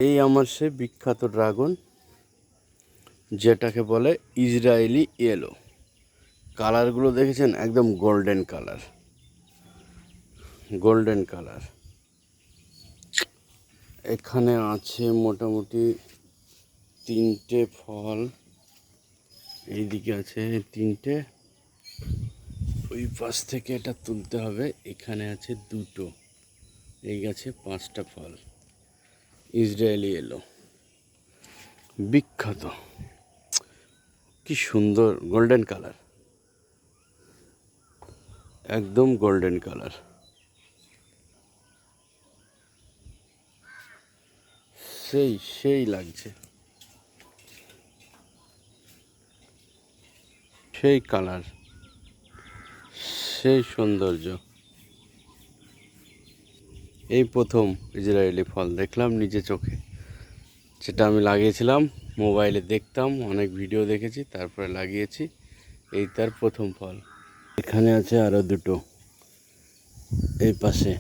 এই আমার সে বিখ্যাত ড্রাগন, যেটাকে বলে ইসরায়েলি ইয়েলো। কালারগুলো দেখেছেন, একদম গোল্ডেন কালার, গোল্ডেন কালার। এখানে আছে মোটামুটি 3টে ফল, এইদিকে আছে 3টে, ওই পাশ থেকে এটা তুলতে হবে। এখানে আছে 2টো, এই গাছে 5টা ফল। ইসরায়েলি ইয়েলো বিখ্যাত, কি সুন্দর গোল্ডেন কালার, একদম গোল্ডেন কালার। সেই সেই লাগছে, সেই কালার, সেই সৌন্দর্য। এই প্রথম ইসরায়েলি ফল দেখলাম নিজে চোখে, যেটা আমি লাগিয়েছিলাম মোবাইলে দেখতাম, অনেক ভিডিও দেখেছি, তারপরে লাগিয়েছি। এই তার প্রথম ফল। এখানে আছে আরও 2টো, এই পাশে।